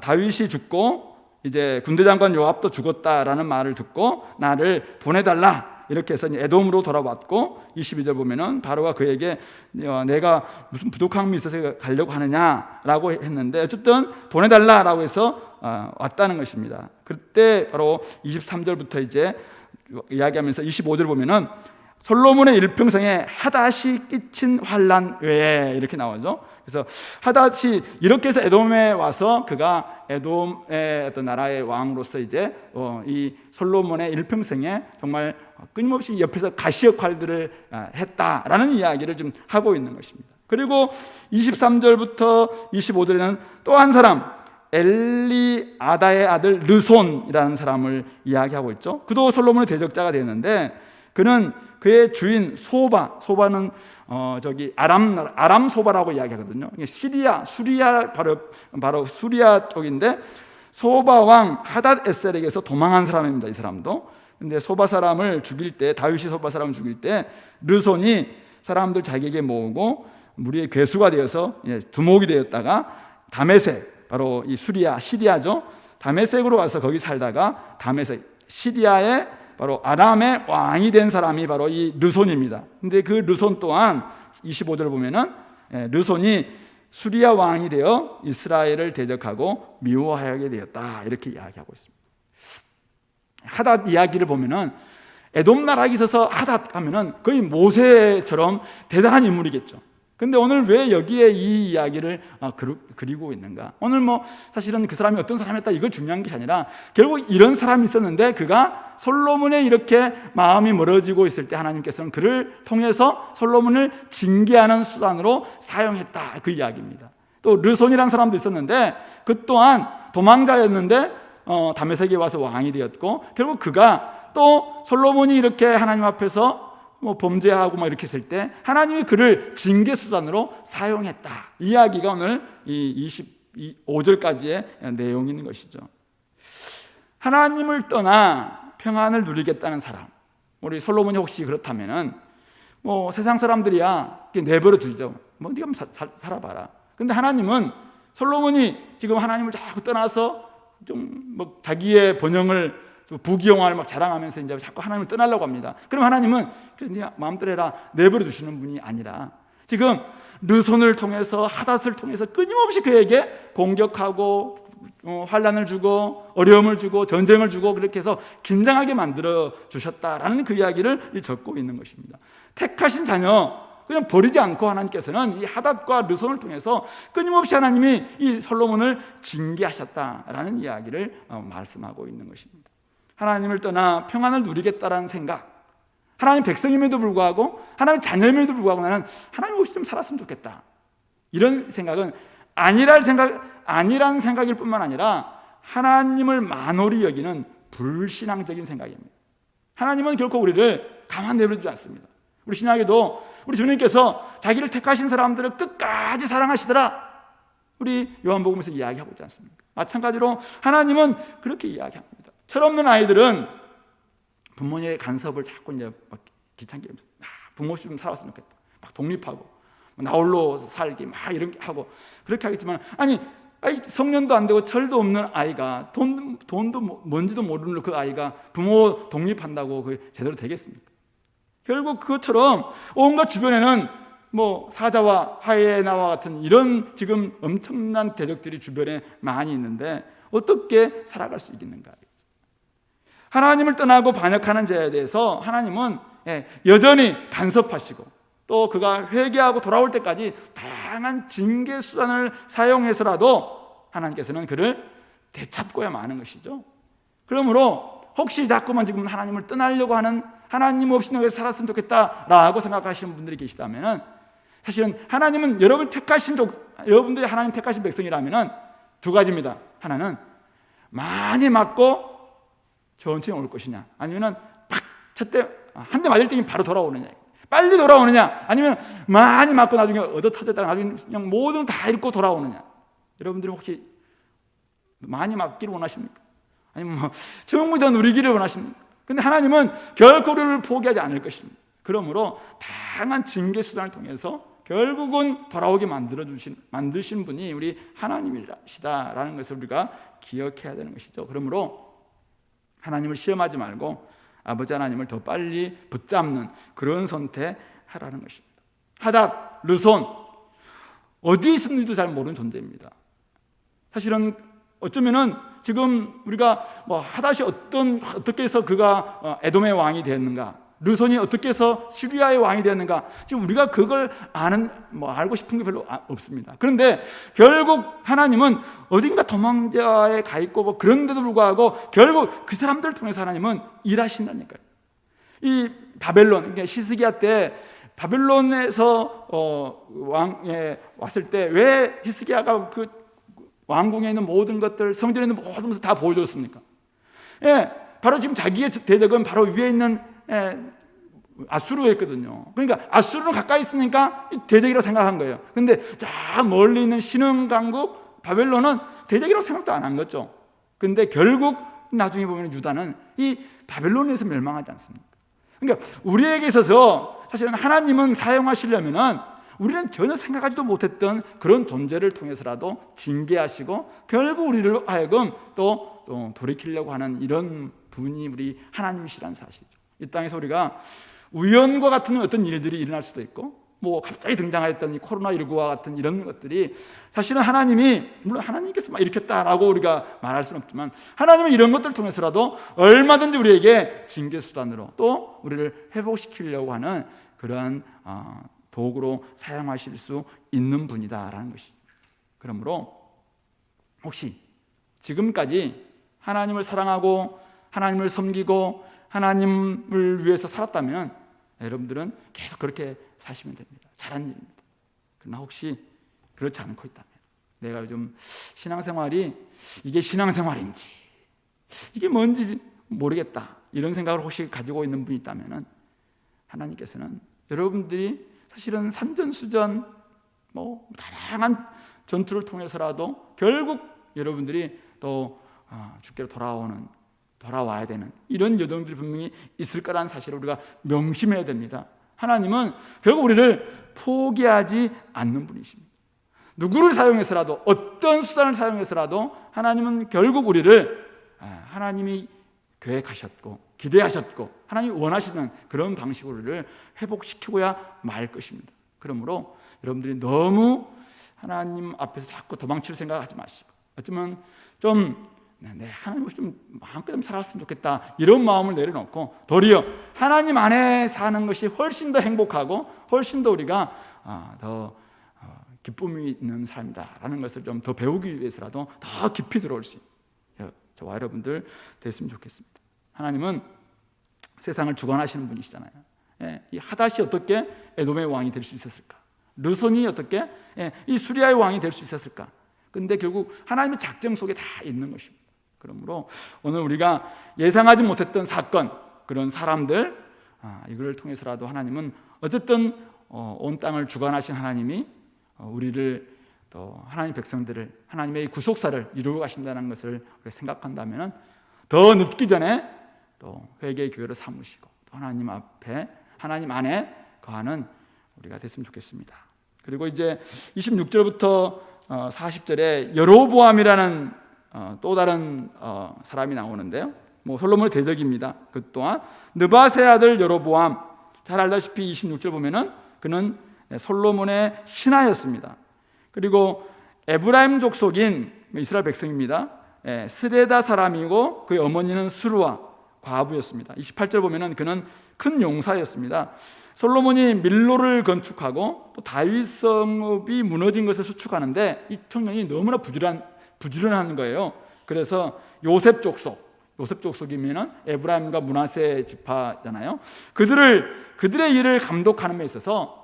다윗이 죽고 이제 군대장관 요압도 죽었다라는 말을 듣고 나를 보내달라 이렇게 해서 에돔으로 돌아왔고 22절 보면은 바로가 그에게 내가 무슨 부족함이 있어서 가려고 하느냐라고 했는데 어쨌든 보내달라라고 해서 왔다는 것입니다. 그때 바로 23절부터 이제 이야기하면서 25절 보면은 솔로몬의 일평생에 하닷이 끼친 환난 외에 이렇게 나오죠. 그래서 하닷이 이렇게 해서 에돔에 와서 그가 에돔의 어떤 나라의 왕으로서 이제 이 솔로몬의 일평생에 정말 끊임없이 옆에서 가시 역할들을 했다라는 이야기를 좀 하고 있는 것입니다. 그리고 23절부터 25절에는 또 한 사람 엘리아다의 아들 르손이라는 사람을 이야기하고 있죠. 그도 솔로몬의 대적자가 되었는데 그는 그의 주인 소바는 아람 소바라고 이야기하거든요. 수리아 바로 수리아 쪽인데 소바 왕 하닷 에셀에게서 도망한 사람입니다. 이 사람도. 근데 소바 사람을 죽일 때 다윗이 소바 사람을 죽일 때 르손이 사람들 자기에게 모으고 무리의 괴수가 되어서 두목이 되었다가 다메섹 바로 이 시리아죠. 다메섹으로 와서 거기 살다가 다메섹 시리아의 바로 아람의 왕이 된 사람이 바로 이 르손입니다. 근데 그 르손 또한 25절을 보면은 르손이 수리아 왕이 되어 이스라엘을 대적하고 미워하게 되었다 이렇게 이야기하고 있습니다. 하닷 이야기를 보면은 에돔 나라에 있어서 하닷 하면은 거의 모세처럼 대단한 인물이겠죠. 근데 오늘 왜 여기에 이 이야기를 그리고 있는가? 오늘 사실은 그 사람이 어떤 사람이었다 이걸 중요한 것이 아니라 결국 이런 사람이 있었는데 그가 솔로몬에 이렇게 마음이 멀어지고 있을 때 하나님께서는 그를 통해서 솔로몬을 징계하는 수단으로 사용했다 그 이야기입니다. 또 르손이라는 사람도 있었는데 그 또한 도망자였는데 다메섹에 와서 왕이 되었고 결국 그가 또 솔로몬이 이렇게 하나님 앞에서 범죄하고 이렇게 했을 때 하나님이 그를 징계 수단으로 사용했다. 이야기가 오늘 이 25절까지의 내용이 있는 것이죠. 하나님을 떠나 평안을 누리겠다는 사람. 우리 솔로몬이 혹시 그렇다면은 세상 사람들이야 내버려 두죠. 네가 한번 살아봐라. 근데 하나님은 솔로몬이 지금 하나님을 자꾸 떠나서 좀 자기의 번영을 부귀영화를 자랑하면서 이제 자꾸 하나님을 떠나려고 합니다. 그럼 하나님은 그래 네 마음대로 해라 내버려 두시는 분이 아니라 지금 르손을 통해서, 하닷을 통해서 끊임없이 그에게 공격하고 환난을 주고 어려움을 주고 전쟁을 주고 그렇게 해서 긴장하게 만들어 주셨다라는 그 이야기를 적고 있는 것입니다. 택하신 자녀 그냥 버리지 않고 하나님께서는 이 하닷과 르손을 통해서 끊임없이 하나님이 이 솔로몬을 징계하셨다라는 이야기를 말씀하고 있는 것입니다. 하나님을 떠나 평안을 누리겠다라는 생각, 하나님 백성임에도 불구하고 하나님 자녀임에도 불구하고 나는 하나님 없이 좀 살았으면 좋겠다, 이런 생각은 아니란 생각일 뿐만 아니라 하나님을 만홀히 여기는 불신앙적인 생각입니다. 하나님은 결코 우리를 가만 내버려두지 않습니다. 우리 신약에도 우리 주님께서 자기를 택하신 사람들을 끝까지 사랑하시더라, 우리 요한복음에서 이야기하고 있지 않습니까? 마찬가지로 하나님은 그렇게 이야기합니다. 철없는 아이들은 부모님의 간섭을 자꾸 이제 막 귀찮게 부모 없이 좀 살았으면 좋겠다, 막 독립하고 나 홀로 살기 막 이렇게 하고 그렇게 하겠지만, 아니 성년도 안 되고 철도 없는 아이가 돈도 뭔지도 모르는 그 아이가 부모 독립한다고 그게 제대로 되겠습니까? 결국 그것처럼 온갖 주변에는 뭐 사자와 하이에나와 같은 이런 지금 엄청난 대적들이 주변에 많이 있는데 어떻게 살아갈 수 있겠는가? 하나님을 떠나고 반역하는 자에 대해서 하나님은 여전히 간섭하시고 또 그가 회개하고 돌아올 때까지 다양한 징계 수단을 사용해서라도 하나님께서는 그를 되찾고야 마는 것이죠. 그러므로 혹시 자꾸만 지금 하나님을 떠나려고 하는, 하나님 없이는 왜 살았으면 좋겠다라고 생각하시는 분들이 계시다면, 사실은 하나님은 여러분들이 하나님 택하신 백성이라면 두 가지입니다. 하나는 많이 맞고 천천히 올 것이냐, 아니면은 팍 첫때 한 대 맞을 때니 바로 돌아오느냐, 빨리 돌아오느냐, 아니면 많이 맞고 나중에 얻어 터졌다가 나중에 그냥 모든 다 잃고 돌아오느냐. 여러분들은 혹시 많이 맞기를 원하십니까? 아니면 뭐 충분히 더 누리기를 원하십니까? 근데 하나님은 결코 우리를 포기하지 않을 것입니다. 그러므로 다양한 징계 수단을 통해서 결국은 돌아오게 만드신 분이 우리 하나님이시다라는 것을 우리가 기억해야 되는 것이죠. 그러므로 하나님을 시험하지 말고 아버지 하나님을 더 빨리 붙잡는 그런 선택하라는 것입니다. 하닷, 르손, 어디에 있었는지도 잘 모르는 존재입니다. 사실은 어쩌면은 지금 우리가 뭐 하닷이 어떻게 해서 그가 에돔의 왕이 되었는가, 르손이 어떻게 해서 시리아의 왕이 되었는가, 지금 우리가 그걸 알고 싶은 게 별로 없습니다. 그런데 결국 하나님은 어딘가 도망자에 가 있고 뭐 그런데도 불구하고 결국 그 사람들을 통해서 하나님은 일하신다니까요. 이 바벨론, 그러니까 히스기야 때 바벨론에서 왕에 왔을 때 왜 히스기야가 그 왕궁에 있는 모든 것들, 성전에 있는 모든 것을 다 보여줬습니까? 바로 지금 자기의 대적은 바로 위에 있는 아수르였거든요. 그러니까 아수르는 가까이 있으니까 대적이라고 생각한 거예요. 근데 저 멀리 있는 신흥 강국 바벨론은 대적이라고 생각도 안 한 거죠. 근데 결국 나중에 보면 유다는 이 바벨론에서 멸망하지 않습니까? 그러니까 우리에게 있어서 사실은 하나님은 사용하시려면은 우리는 전혀 생각하지도 못했던 그런 존재를 통해서라도 징계하시고 결국 우리를 하여금 또 돌이키려고 하는 이런 분이 우리 하나님이시라는 사실이죠. 이 땅에서 우리가 우연과 같은 어떤 일들이 일어날 수도 있고 뭐 갑자기 등장했던 이 코로나19와 같은 이런 것들이 사실은 하나님이, 물론 하나님께서 막 일으켰다라고 우리가 말할 수는 없지만 하나님은 이런 것들을 통해서라도 얼마든지 우리에게 징계 수단으로 또 우리를 회복시키려고 하는 그러한 도구로 사용하실 수 있는 분이다라는 것이죠. 그러므로 혹시 지금까지 하나님을 사랑하고 하나님을 섬기고 하나님을 위해서 살았다면 여러분들은 계속 그렇게 사시면 됩니다. 잘한 일입니다. 그러나 혹시 그렇지 않고 있다면, 내가 요즘 신앙생활이 이게 신앙생활인지 이게 뭔지 모르겠다, 이런 생각을 혹시 가지고 있는 분이 있다면 하나님께서는 여러분들이 사실은 산전수전 뭐 다양한 전투를 통해서라도 결국 여러분들이 또 주께로 돌아와야 되는 이런 여정들이 분명히 있을 거라는 사실을 우리가 명심해야 됩니다. 하나님은 결국 우리를 포기하지 않는 분이십니다. 누구를 사용해서라도, 어떤 수단을 사용해서라도 하나님은 결국 우리를 하나님이 계획하셨고 기대하셨고 하나님이 원하시는 그런 방식으로 우리를 회복시키고야 말 것입니다. 그러므로 여러분들이 너무 하나님 앞에서 자꾸 도망칠 생각하지 마시고, 어쩌면 좀 하나님을 좀 마음껏 좀 살았으면 좋겠다 이런 마음을 내려놓고 도리어 하나님 안에 사는 것이 훨씬 더 행복하고 훨씬 더 우리가 더 기쁨이 있는 삶이다라는 것을 좀 더 배우기 위해서라도 더 깊이 들어올 수 있는 저와 여러분들 됐으면 좋겠습니다. 하나님은 세상을 주관하시는 분이시잖아요. 이 하닷이 어떻게 에돔의 왕이 될 수 있었을까? 르손이 어떻게 이 수리아의 왕이 될 수 있었을까? 근데 결국 하나님의 작정 속에 다 있는 것입니다. 그러므로 오늘 우리가 예상하지 못했던 사건, 그런 사람들, 이걸 통해서라도 하나님은 어쨌든 온 땅을 주관하신 하나님이 우리를 또 하나님 백성들을 하나님의 구속사를 이루고 가신다는 것을 생각한다면 더 늦기 전에 또 회개의 기회를 삼으시고 또 하나님 앞에 하나님 안에 거하는 우리가 됐으면 좋겠습니다. 그리고 이제 26절부터 40절에 여로보암이라는 또 다른 사람이 나오는데요. 솔로몬의 대적입니다. 그 또한 느밧의 아들 여로보암, 잘 알다시피 26절 보면은 그는 솔로몬의 신하였습니다. 그리고 에브라임 족속인 이스라엘 백성입니다. 스레다 사람이고 그의 어머니는 스루아 과부였습니다. 28절 보면은 그는 큰 용사였습니다. 솔로몬이 밀로를 건축하고 또 다윗 성읍이 무너진 것을 수축하는데 이 청년이 너무나 부지런한 거예요. 그래서 요셉 족속이면은 에브라임과 므낫세 지파잖아요. 그들의 일을 감독하는 데 있어서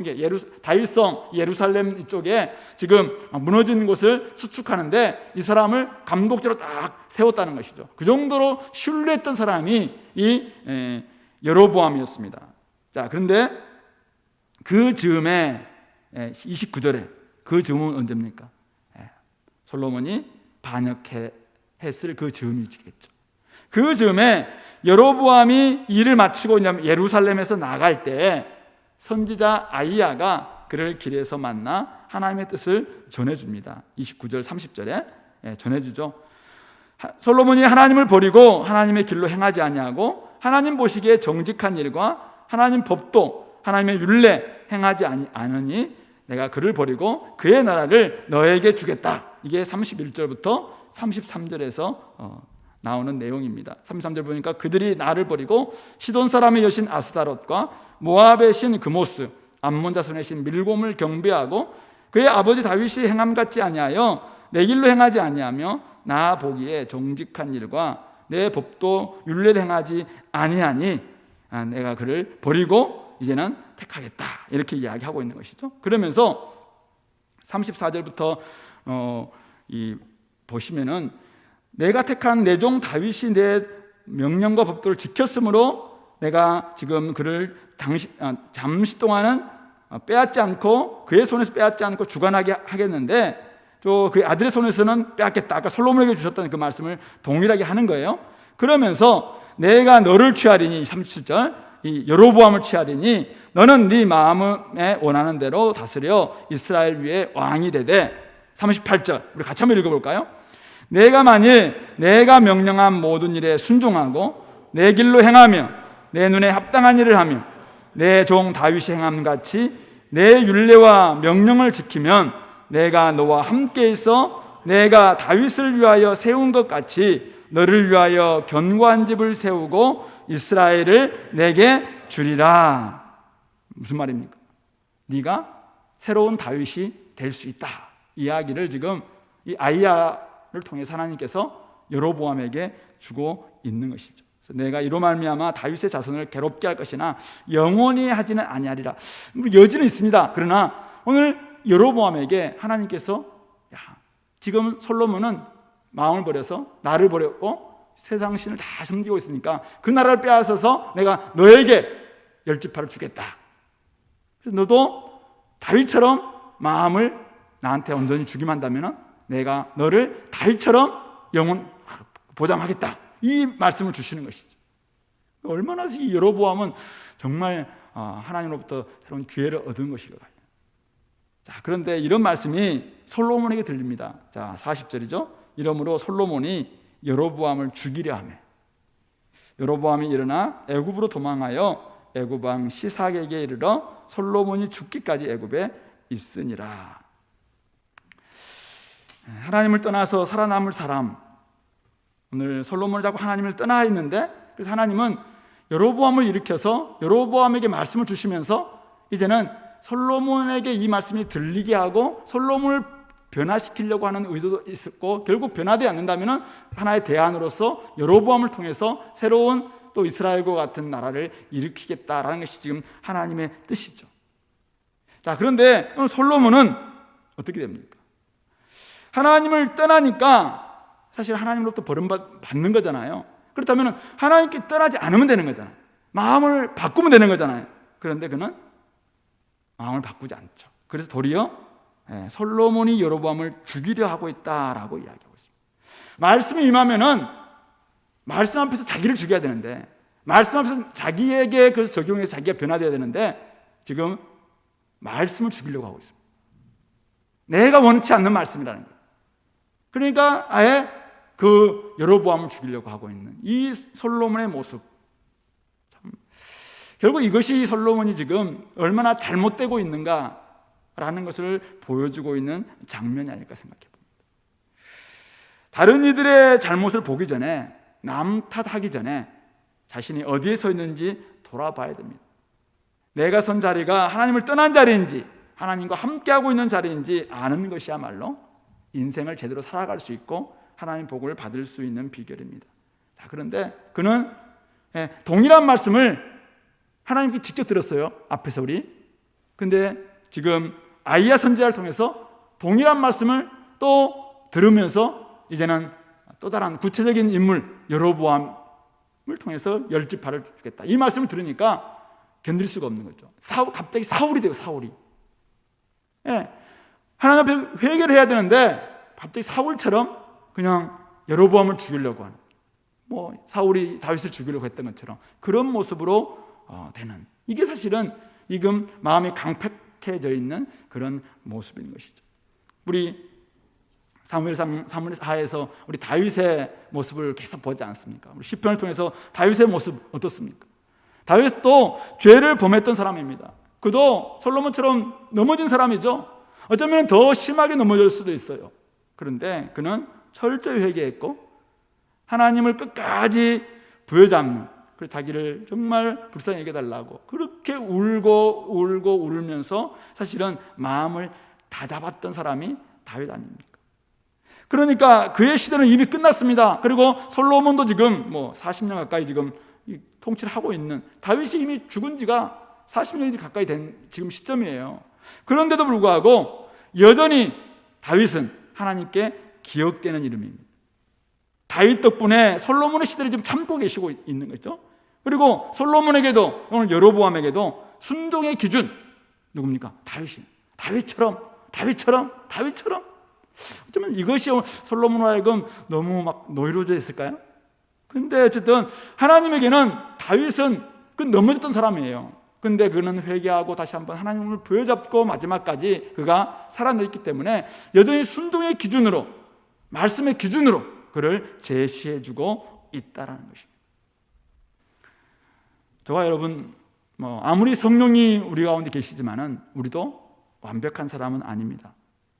다윗성 예루살렘 이쪽에 지금 무너진 곳을 수축하는데 이 사람을 감독자로 딱 세웠다는 것이죠. 그 정도로 신뢰했던 사람이 이 여로보암이었습니다. 자, 그런데 그 즈음에 29절에 그 즈음은 언제입니까? 솔로몬이 반역했을 그 즈음이겠죠. 그 즈음에 여로보암이 일을 마치고 예루살렘에서 나갈 때 선지자 아이야가 그를 길에서 만나 하나님의 뜻을 전해줍니다. 29절 30절에 전해주죠. 솔로몬이 하나님을 버리고 하나님의 길로 행하지 아니하고 하나님 보시기에 정직한 일과 하나님 법도 하나님의 율례 행하지 않으니 내가 그를 버리고 그의 나라를 너에게 주겠다. 이게 31절부터 33절에서 나오는 내용입니다. 33절 보니까 그들이 나를 버리고 시돈 사람의 여신 아스타롯과 모압의 신 그모스, 암몬 자손의 신 밀곰을 경배하고 그의 아버지 다윗이 행함 같지 아니하여 내 길로 행하지 아니하며 나 보기에 정직한 일과 내 법도 율례를 행하지 아니하니 내가 그를 버리고 이제는 택하겠다. 이렇게 이야기하고 있는 것이죠. 그러면서 34절부터 보시면은 내가 택한 내 종 다윗이 내 명령과 법도를 지켰으므로 내가 지금 그를 잠시 동안은 빼앗지 않고 그의 손에서 빼앗지 않고 주관하게 하겠는데 또 그의 아들의 손에서는 빼앗겠다. 아까 솔로몬에게 주셨던 그 말씀을 동일하게 하는 거예요. 그러면서 내가 너를 취하리니 37절 이 여로보암을 취하리니 너는 네 마음에 원하는 대로 다스려 이스라엘 위에 왕이 되되 38절 우리 같이 한번 읽어볼까요? 내가 만일 내가 명령한 모든 일에 순종하고 내 길로 행하며 내 눈에 합당한 일을 하며 내 종 다윗이 행함 같이 내 율례와 명령을 지키면 내가 너와 함께 있어 내가 다윗을 위하여 세운 것 같이 너를 위하여 견고한 집을 세우고 이스라엘을 내게 주리라. 무슨 말입니까? 네가 새로운 다윗이 될 수 있다. 이야기를 지금 이 아이야를 통해서 하나님께서 여로보암에게 주고 있는 것이죠. 그래서 내가 이로 말미암아 다윗의 자손을 괴롭게 할 것이나 영원히 하지는 아니하리라. 여지는 있습니다. 그러나 오늘 여로보암에게 하나님께서 지금 솔로몬은 마음을 버려서 나를 버렸고 세상 신을 다 섬기고 있으니까 그 나라를 빼앗아서 내가 너에게 열지파를 주겠다. 그래서 너도 다윗처럼 마음을 나한테 온전히 주기만 한다면 내가 너를 다윗처럼 영원 보장하겠다. 이 말씀을 주시는 것이죠. 얼마나 이 여로보암은 정말 하나님으로부터 새로운 기회를 얻은 것일까요? 자, 그런데 이런 말씀이 솔로몬에게 들립니다. 자, 40절이죠. 이러므로 솔로몬이 여로보암을 죽이려 하며 여로보암이 일어나 애굽으로 도망하여 애굽 왕 시삭에게 이르러 솔로몬이 죽기까지 애굽에 있으니라. 하나님을 떠나서 살아남을 사람, 오늘 솔로몬이 자꾸 하나님을 떠나 있는데, 그래서 하나님은 여로보암을 일으켜서 여로보암에게 말씀을 주시면서 이제는 솔로몬에게 이 말씀이 들리게 하고 솔로몬을 변화시키려고 하는 의도도 있었고, 결국 변화되지 않는다면 하나의 대안으로서 여로보암을 통해서 새로운 또 이스라엘과 같은 나라를 일으키겠다라는 것이 지금 하나님의 뜻이죠. 자, 그런데 오늘 솔로몬은 어떻게 됩니까? 하나님을 떠나니까 사실 하나님으로부터 버림받는 거잖아요. 그렇다면 하나님께 떠나지 않으면 되는 거잖아요. 마음을 바꾸면 되는 거잖아요. 그런데 그는 마음을 바꾸지 않죠. 그래서 도리어 솔로몬이 여로보암을 죽이려 하고 있다라고 이야기하고 있습니다. 말씀이 임하면은 말씀 앞에서 자기를 죽여야 되는데, 말씀 앞에서 자기에게 그래서 적용해서 자기가 변화되어야 되는데, 지금 말씀을 죽이려고 하고 있습니다. 내가 원치 않는 말씀이라는 거예요. 그러니까 아예 그 여로보암을 죽이려고 하고 있는 이 솔로몬의 모습, 참, 결국 이것이 솔로몬이 지금 얼마나 잘못되고 있는가라는 것을 보여주고 있는 장면이 아닐까 생각해 봅니다. 다른 이들의 잘못을 보기 전에, 남 탓하기 전에 자신이 어디에 서 있는지 돌아봐야 됩니다. 내가 선 자리가 하나님을 떠난 자리인지 하나님과 함께하고 있는 자리인지 아는 것이야말로 인생을 제대로 살아갈 수 있고 하나님 복을 받을 수 있는 비결입니다. 자, 그런데 그는 동일한 말씀을 하나님께 직접 들었어요. 앞에서 우리. 근데 지금 아이야 선지자를 통해서 동일한 말씀을 또 들으면서 이제는 또 다른 구체적인 인물 여로보암을 통해서 열지파를 주겠다. 이 말씀을 들으니까 견딜 수가 없는 거죠. 갑자기 사울이 돼요. 사울이. 하나님 앞에 회개를 해야 되는데 갑자기 사울처럼 그냥 여로보암을 죽이려고 하는, 사울이 다윗을 죽이려고 했던 것처럼 그런 모습으로 되는, 이게 사실은 지금 마음이 강팍해져 있는 그런 모습인 것이죠. 우리 사무엘하에서 우리 다윗의 모습을 계속 보지 않습니까? 우리 시편을 통해서 다윗의 모습 어떻습니까? 다윗도 죄를 범했던 사람입니다. 그도 솔로몬처럼 넘어진 사람이죠. 어쩌면 더 심하게 넘어질 수도 있어요. 그런데 그는 철저히 회개했고 하나님을 끝까지 부여잡는, 그리고 자기를 정말 불쌍히 여겨달라고 그렇게 울고 울면서 사실은 마음을 다잡았던 사람이 다윗 아닙니까? 그러니까 그의 시대는 이미 끝났습니다. 그리고 솔로몬도 지금 40년 가까이 지금 통치를 하고 있는, 다윗이 이미 죽은 지가 40년이 가까이 된 지금 시점이에요. 그런데도 불구하고 여전히 다윗은 하나님께 기억되는 이름입니다. 다윗 덕분에 솔로몬의 시대를 지금 참고 계시고 있는 거죠. 그리고 솔로몬에게도, 오늘 여로보암에게도 순종의 기준 누굽니까? 다윗이. 다윗처럼 어쩌면 이것이 솔로몬으로 하여금 너무 막 노이로져 있을까요? 근데 어쨌든 하나님에게는 다윗은 그 넘어졌던 사람이에요. 근데 그는 회개하고 다시 한번 하나님을 부여잡고 마지막까지 그가 살아냈기 때문에 여전히 순종의 기준으로, 말씀의 기준으로 그를 제시해주고 있다라는 것입니다. 저와 여러분, 아무리 성령이 우리 가운데 계시지만은 우리도 완벽한 사람은 아닙니다.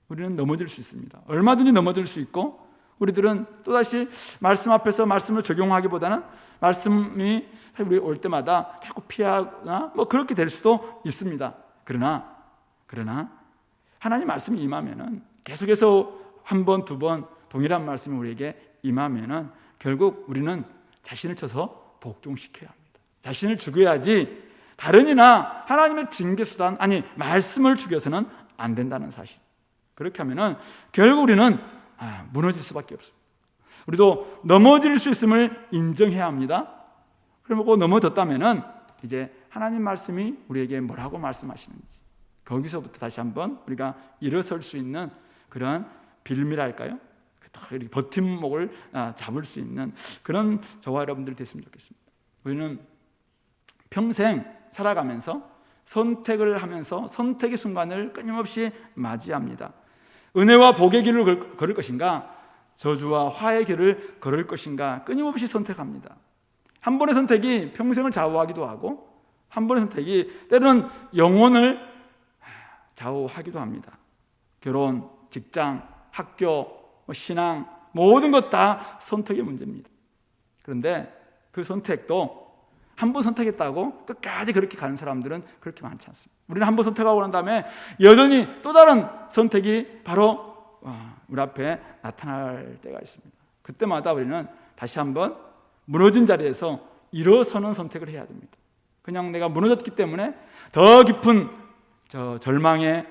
우리는 넘어질 수 있습니다. 얼마든지 넘어질 수 있고, 우리들은 또다시 말씀 앞에서 말씀을 적용하기보다는 말씀이 우리 올 때마다 자꾸 피하거나 그렇게 될 수도 있습니다. 그러나 하나님 말씀이 임하면은 계속해서 한 번, 두 번 동일한 말씀이 우리에게 임하면은 결국 우리는 자신을 쳐서 복종시켜야 합니다. 자신을 죽여야지 다른 이나 하나님의 징계 수단, 아니 말씀을 죽여서는 안 된다는 사실. 그렇게 하면은 결국 우리는 무너질 수밖에 없습니다. 우리도 넘어질 수 있음을 인정해야 합니다. 그리고 넘어졌다면은 이제 하나님 말씀이 우리에게 뭐라고 말씀하시는지 거기서부터 다시 한번 우리가 일어설 수 있는 그런 빌미랄까요? 버팀목을 잡을 수 있는 그런 저와 여러분들이 됐으면 좋겠습니다. 우리는 평생 살아가면서 선택을 하면서 선택의 순간을 끊임없이 맞이합니다. 은혜와 복의 길을 걸을 것인가, 저주와 화의 길을 걸을 것인가 끊임없이 선택합니다. 한 번의 선택이 평생을 좌우하기도 하고, 한 번의 선택이 때로는 영혼을 좌우하기도 합니다. 결혼, 직장, 학교, 신앙 모든 것 다 선택의 문제입니다. 그런데 그 선택도 한 번 선택했다고 끝까지 그렇게 가는 사람들은 그렇게 많지 않습니다. 우리는 한 번 선택하고 난 다음에 여전히 또 다른 선택이 바로 우리 앞에 나타날 때가 있습니다. 그때마다 우리는 다시 한번 무너진 자리에서 일어서는 선택을 해야 됩니다. 그냥 내가 무너졌기 때문에 더 깊은 절망에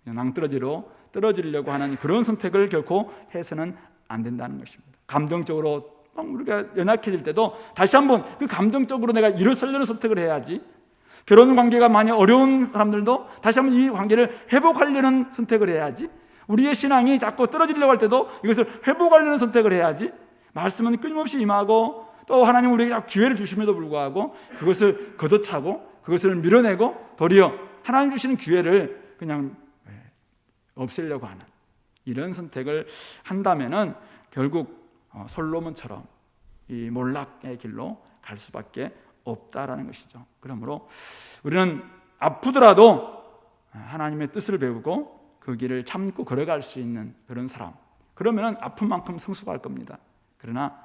낭떠러지로 떨어지려고 하는 그런 선택을 결코 해서는 안 된다는 것입니다. 감정적으로 우리가 연약해질 때도 다시 한번 그 감정적으로 내가 일어서려는 선택을 해야지. 결혼 관계가 많이 어려운 사람들도 다시 한번 이 관계를 회복하려는 선택을 해야지. 우리의 신앙이 자꾸 떨어지려고 할 때도 이것을 회복하려는 선택을 해야지. 말씀은 끊임없이 임하고 또 하나님 우리에게 기회를 주심에도 불구하고 그것을 걷어차고 그것을 밀어내고 도리어 하나님 주시는 기회를 그냥 없애려고 하는 이런 선택을 한다면은 결국 솔로몬처럼 이 몰락의 길로 갈 수밖에 없다라는 것이죠. 그러므로 우리는 아프더라도 하나님의 뜻을 배우고 그 길을 참고 걸어갈 수 있는 그런 사람. 그러면은 아픈 만큼 성숙할 겁니다. 그러나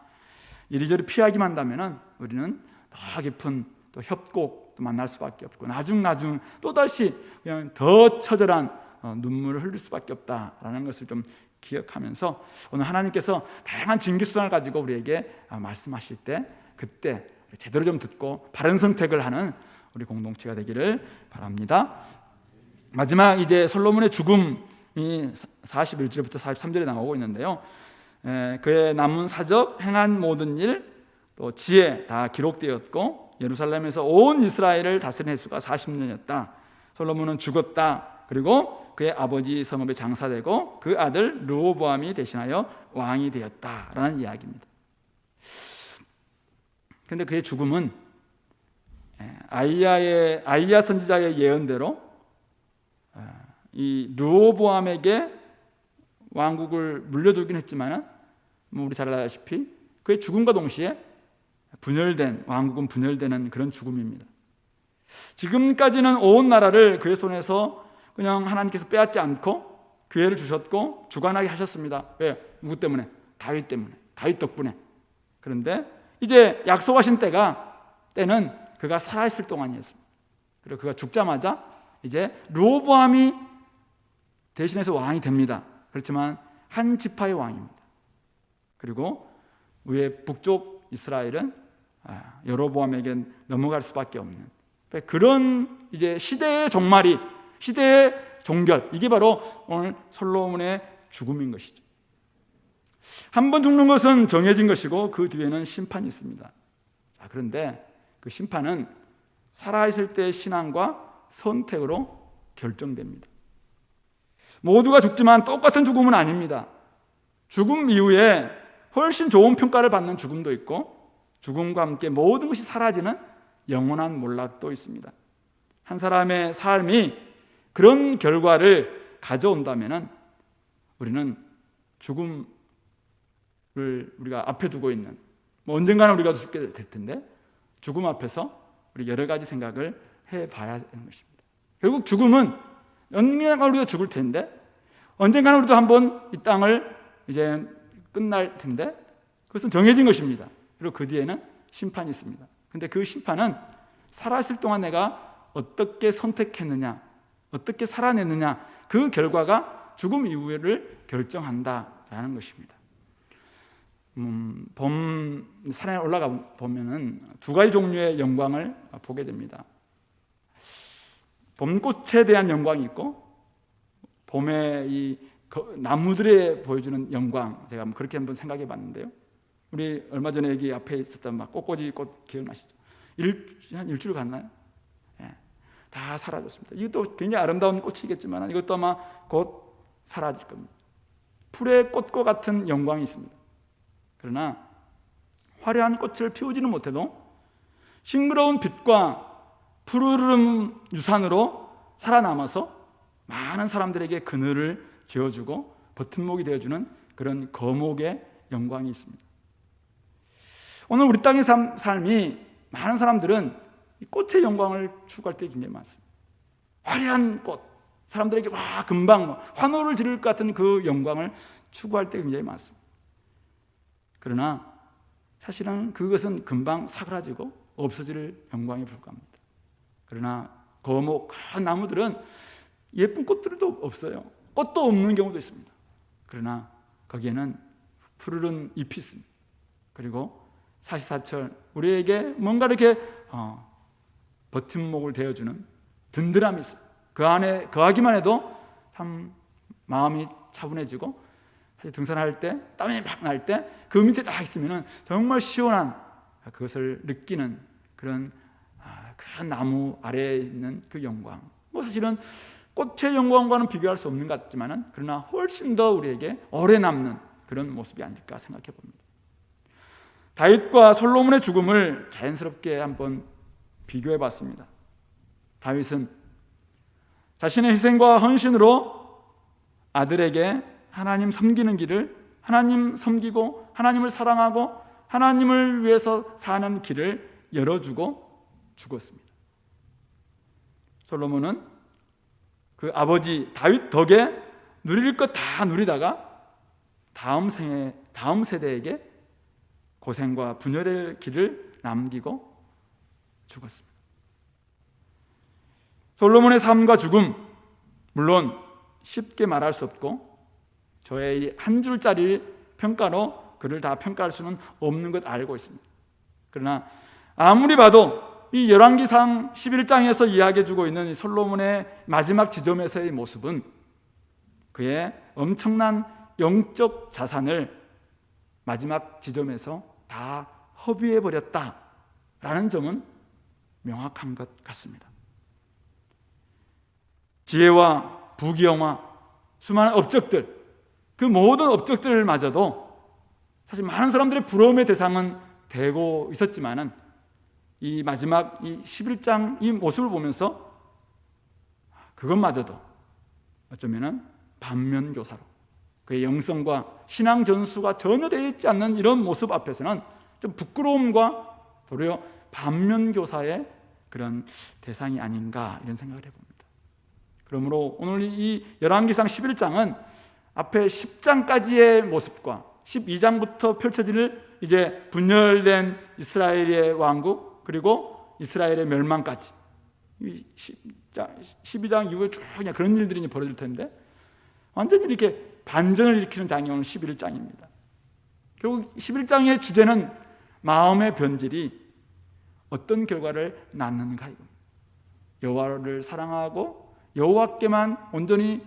이리저리 피하기만 한다면은 우리는 더 깊은 또 협곡도 만날 수밖에 없고 나중 또다시 그냥 더 처절한 눈물을 흘릴 수밖에 없다라는 것을 좀 기억하면서 오늘 하나님께서 다양한 징계수단을 가지고 우리에게 말씀하실 때 그때 제대로 좀 듣고 바른 선택을 하는 우리 공동체가 되기를 바랍니다. 마지막 이제 솔로몬의 죽음이 41절부터 43절에 나오고 있는데요. 그의 남은 사적, 행한 모든 일, 또 지혜 다 기록되었고 예루살렘에서 온 이스라엘을 다스린 횟수가 40년이었다. 솔로몬은 죽었다. 그리고 그의 아버지 성읍에 장사되고 그 아들 르호보암이 대신하여 왕이 되었다라는 이야기입니다. 그런데 그의 죽음은 아이야 선지자의 예언대로 이 르호보암에게 왕국을 물려주긴 했지만은 우리 잘 알다시피 그의 죽음과 동시에 왕국은 분열되는 그런 죽음입니다. 지금까지는 온 나라를 그의 손에서 그냥 하나님께서 빼앗지 않고 기회를 주셨고 주관하게 하셨습니다. 왜? 누구 때문에? 다윗 때문에. 다윗 덕분에. 그런데 이제 약속하신 때는 그가 살아있을 동안이었습니다. 그리고 그가 죽자마자 이제 르호보암이 대신해서 왕이 됩니다. 그렇지만 한 지파의 왕입니다. 그리고 위에 북쪽 이스라엘은 여로보암에게 넘어갈 수밖에 없는 그런 이제 시대의 종말이 시대의 종결, 이게 바로 오늘 솔로몬의 죽음인 것이죠. 한 번 죽는 것은 정해진 것이고 그 뒤에는 심판이 있습니다. 자, 그런데 그 심판은 살아있을 때의 신앙과 선택으로 결정됩니다. 모두가 죽지만 똑같은 죽음은 아닙니다. 죽음 이후에 훨씬 좋은 평가를 받는 죽음도 있고 죽음과 함께 모든 것이 사라지는 영원한 몰락도 있습니다. 한 사람의 삶이 그런 결과를 가져온다면 우리는 죽음을 우리가 앞에 두고 있는 언젠가는 우리가 죽게 될 텐데 죽음 앞에서 우리 여러 가지 생각을 해봐야 되는 것입니다. 결국 죽음은 언젠가 우리도 죽을 텐데 언젠가는 우리도 한번 이 땅을 이제 끝날 텐데 그것은 정해진 것입니다. 그리고 그 뒤에는 심판이 있습니다. 근데 그 심판은 살아있을 동안 내가 어떻게 선택했느냐, 어떻게 살아냈느냐, 그 결과가 죽음 이후를 결정한다라는 것입니다. 봄 산에 올라가 보면은 두 가지 종류의 영광을 보게 됩니다. 봄꽃에 대한 영광이 있고 봄에 이 나무들에 보여주는 영광, 제가 그렇게 한번 생각해 봤는데요. 우리 얼마 전에 여기 앞에 있었던 막 꽃꽂이 꽃 기억나시죠? 한 일주일 갔나요? 다 사라졌습니다. 이것도 굉장히 아름다운 꽃이겠지만 이것도 아마 곧 사라질 겁니다. 풀의 꽃과 같은 영광이 있습니다. 그러나 화려한 꽃을 피우지는 못해도 싱그러운 빛과 푸르른 유산으로 살아남아서 많은 사람들에게 그늘을 지어주고 버팀목이 되어주는 그런 거목의 영광이 있습니다. 오늘 우리 땅의 삶이 많은 사람들은 이 꽃의 영광을 추구할 때 굉장히 많습니다. 화려한 꽃, 사람들에게 와 금방 환호를 지를 것 같은 그 영광을 추구할 때가 굉장히 많습니다. 그러나 사실은 그것은 금방 사그라지고 없어질 영광에 불과합니다. 그러나 거목한 나무들은 예쁜 꽃들도 없어요. 꽃도 없는 경우도 있습니다. 그러나 거기에는 푸르른 잎이 있습니다. 그리고 사시사철 우리에게 뭔가 이렇게 버팀목을 되어주는 든든함이 있어요. 그 안에 거하기만 해도 참 마음이 차분해지고, 사실 등산할 때 땀이 막 날 때 그 밑에 딱 있으면 정말 시원한 그것을 느끼는 그런 그 나무 아래에 있는 그 영광, 사실은 꽃의 영광과는 비교할 수 없는 것 같지만 그러나 훨씬 더 우리에게 오래 남는 그런 모습이 아닐까 생각해 봅니다. 다윗과 솔로몬의 죽음을 자연스럽게 한번 비교해 봤습니다. 다윗은 자신의 희생과 헌신으로 아들에게 하나님 섬기는 길을, 하나님 섬기고 하나님을 사랑하고 하나님을 위해서 사는 길을 열어주고 죽었습니다. 솔로몬은 그 아버지 다윗 덕에 누릴 것 다 누리다가 다음 세대에게 고생과 분열의 길을 남기고 죽었습니다. 솔로몬의 삶과 죽음, 물론 쉽게 말할 수 없고 저의 한 줄짜리 평가로 그를 다 평가할 수는 없는 것 알고 있습니다. 그러나 아무리 봐도 이 열왕기상 11장에서 이야기해주고 있는 이 솔로몬의 마지막 지점에서의 모습은 그의 엄청난 영적 자산을 마지막 지점에서 다 허비해버렸다라는 점은 명확한 것 같습니다. 지혜와 부귀영화, 수많은 업적들, 그 모든 업적들마저도 사실 많은 사람들의 부러움의 대상은 되고 있었지만은 이 마지막 이 11장 이 모습을 보면서 그것마저도 어쩌면은 반면교사로 그의 영성과 신앙 전수가 전혀 되어 있지 않는 이런 모습 앞에서는 좀 부끄러움과 도리어 반면교사의 그런 대상이 아닌가 이런 생각을 해봅니다. 그러므로 오늘 이 열왕기상 11장은 앞에 10장까지의 모습과 12장부터 펼쳐질 이제 분열된 이스라엘의 왕국 그리고 이스라엘의 멸망까지 12장 이후에 쭉 그냥 그런 일들이 벌어질 텐데 완전히 이렇게 반전을 일으키는 장이 오늘 11장입니다. 결국 11장의 주제는 마음의 변질이 어떤 결과를 낳는가 이겁니다. 여호와를 사랑하고 여호와께만 온전히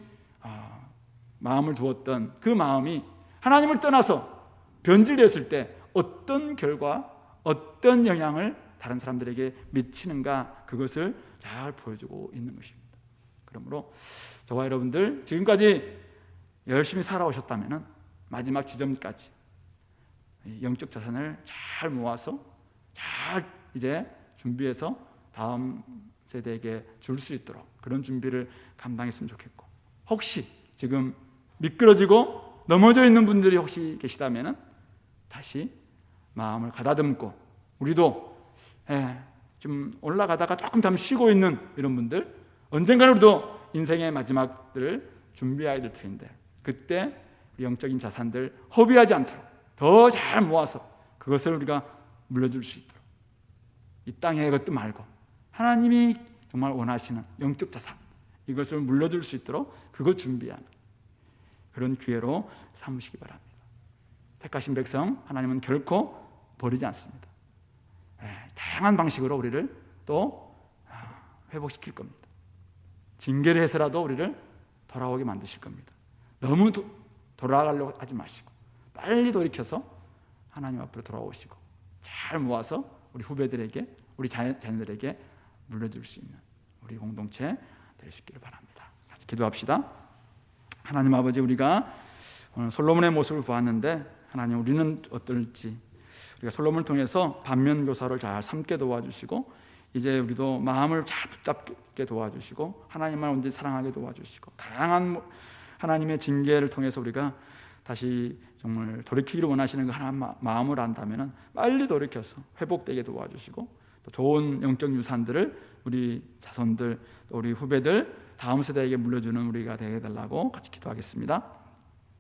마음을 두었던 그 마음이 하나님을 떠나서 변질되었을 때 어떤 결과, 어떤 영향을 다른 사람들에게 미치는가 그것을 잘 보여주고 있는 것입니다. 그러므로 저와 여러분들 지금까지 열심히 살아오셨다면 마지막 지점까지 영적 자산을 잘 모아서 잘 이제 준비해서 다음 세대에게 줄 수 있도록 그런 준비를 감당했으면 좋겠고, 혹시 지금 미끄러지고 넘어져 있는 분들이 혹시 계시다면 다시 마음을 가다듬고 우리도 좀 올라가다가 조금 잠시 쉬고 있는 이런 분들 언젠가는 우리도 인생의 마지막들을 준비해야 될 텐데 그때 영적인 자산들 허비하지 않도록 더 잘 모아서 그것을 우리가 물려줄 수 있도록 이 땅의 것도 말고 하나님이 정말 원하시는 영적 자산 이것을 물려줄 수 있도록 그것 준비하는 그런 기회로 삼으시기 바랍니다. 택하신 백성 하나님은 결코 버리지 않습니다. 다양한 방식으로 우리를 또 회복시킬 겁니다. 징계를 해서라도 우리를 돌아오게 만드실 겁니다. 너무 돌아가려고 하지 마시고 빨리 돌이켜서 하나님 앞으로 돌아오시고 잘 모아서 우리 후배들에게 우리 자녀들에게 물려줄 수 있는 우리 공동체 될 수 있기를 바랍니다. 같이 기도합시다. 하나님 아버지, 우리가 오늘 솔로몬의 모습을 보았는데 하나님 우리는 어떨지 우리가 솔로몬을 통해서 반면교사를 잘 삼게 도와주시고 이제 우리도 마음을 잘 붙잡게 도와주시고 하나님만 온전히 사랑하게 도와주시고 다양한 하나님의 징계를 통해서 우리가 다시 정말 돌이키기를 원하시는 그 하나님 마음을 안다면 빨리 돌이켜서 회복되게 도와주시고 또 좋은 영적 유산들을 우리 자손들 또 우리 후배들 다음 세대에게 물려주는 우리가 되게 해달라고 같이 기도하겠습니다.